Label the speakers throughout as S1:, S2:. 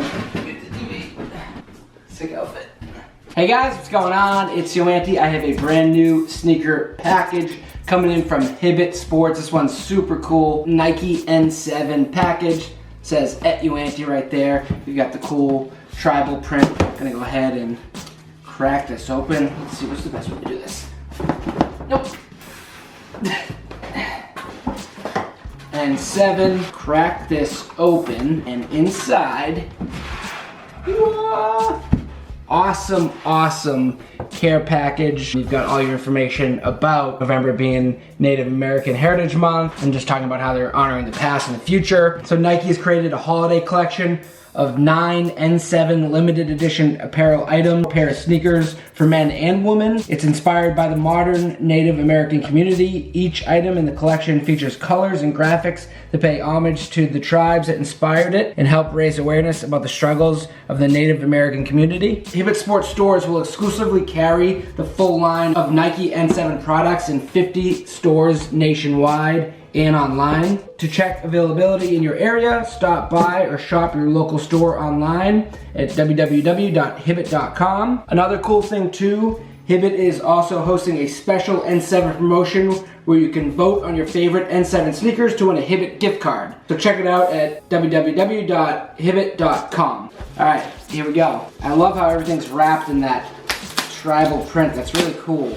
S1: second. Get the TV. Sick outfit. Hey guys, what's going on? It's YoAnty. I have a brand new sneaker package coming in from Hibbett Sports. This one's super cool. Nike N7 package. Says at YoAnty right there. We've got the cool tribal print. I'm gonna go ahead and crack this open. Let's see what's the best way to do this. Nope. N7, crack this open, and inside, awesome care package. You've got all your information about November being Native American Heritage Month, and just talking about how they're honoring the past and the future. So Nike has created a holiday collection of 9 N7 limited edition apparel items, a pair of sneakers for men and women. It's inspired by the modern Native American community. Each item in the collection features colors and graphics that pay homage to the tribes that inspired it and help raise awareness about the struggles of the Native American community. Hibbett Sports stores will exclusively carry the full line of Nike N7 products in 50 stores nationwide and online. To check availability in your area, stop by or shop your local store online at www.hibbett.com. Another cool thing too, Hibbett is also hosting a special N7 promotion where you can vote on your favorite N7 sneakers to win a Hibbett gift card. So check it out at www.hibbett.com. All right, here we go. I love how everything's wrapped in that tribal print. That's really cool.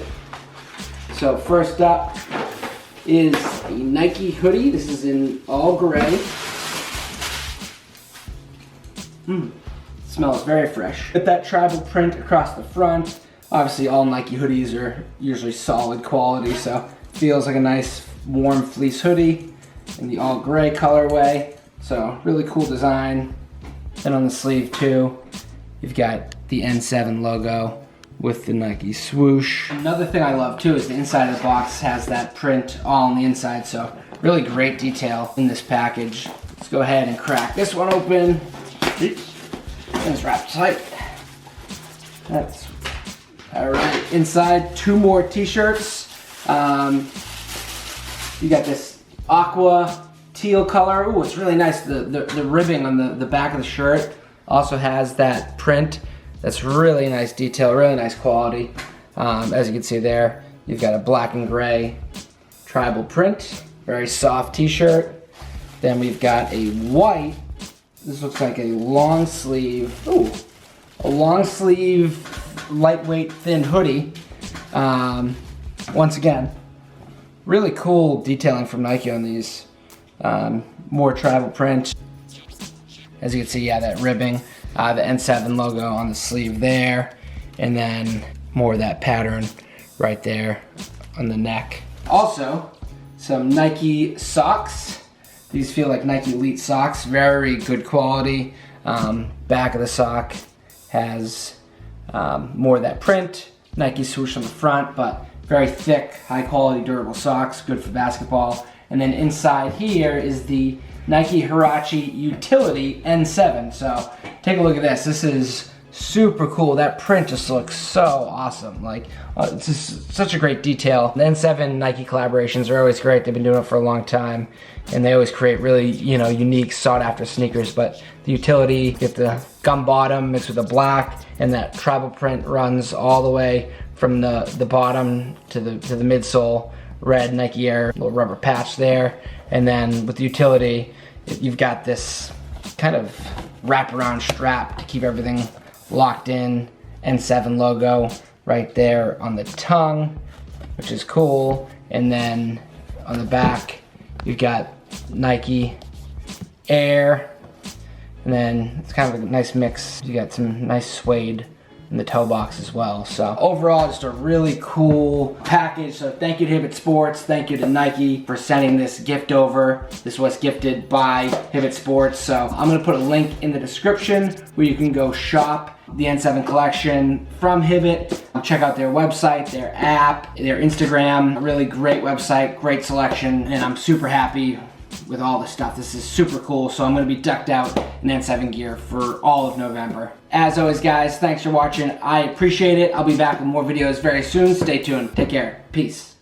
S1: So first up is a Nike hoodie. This is in all gray. Smells very fresh. With that tribal print across the front. Obviously all Nike hoodies are usually solid quality, so feels like a nice warm fleece hoodie in the all gray colorway. So really cool design. Then on the sleeve too, you've got the N7 logo with the Nike swoosh. Another thing I love too is the inside of the box has that print all on the inside, so really great detail in this package. Let's go ahead and crack this one open. It's wrapped tight. That's all right. Inside, 2 more t-shirts. You got this aqua teal color. Ooh, it's really nice. The ribbing on the back of the shirt also has that print. That's really nice detail, really nice quality. As you can see there, you've got a black and gray tribal print, very soft t-shirt. Then we've got a white, this looks like a long sleeve, a long sleeve, lightweight, thin hoodie. Once again, really cool detailing from Nike on these. More tribal print. As you can see, yeah, that ribbing. The N7 logo on the sleeve there, and then more of that pattern right there on the neck. Also, some Nike socks. These feel like Nike Elite socks, very good quality. Back of the sock has more of that print, Nike swoosh on the front, but very thick, high quality, durable socks, good for basketball. And then inside here is the Nike Huarache Utility N7. So take a look at this. This is super cool. That print just looks so awesome. Like, it's just such a great detail. The N7 Nike collaborations are always great. They've been doing it for a long time, and they always create really, unique, sought-after sneakers. But the utility, you get the gum bottom mixed with the black, and that tribal print runs all the way from the bottom to the midsole. Red Nike Air, little rubber patch there. And then with the utility, you've got this kind of wraparound strap to keep everything locked in. N7 logo right there on the tongue, which is cool. And then on the back, you've got Nike Air. And then it's kind of a nice mix. You got some nice suede in the toe box as well. So overall, just a really cool package. So thank you to Hibbett Sports. Thank you to Nike for sending this gift over. This was gifted by Hibbett Sports. So I'm gonna put a link in the description where you can go shop the N7 collection from Hibbett. Check out their website, their app, their Instagram. A really great website, great selection, and I'm super happy with all this stuff. This is super cool, so I'm gonna be decked out in N7 gear for all of November. As always, guys, thanks for watching. I appreciate it. I'll be back with more videos very soon. Stay tuned. Take care. Peace.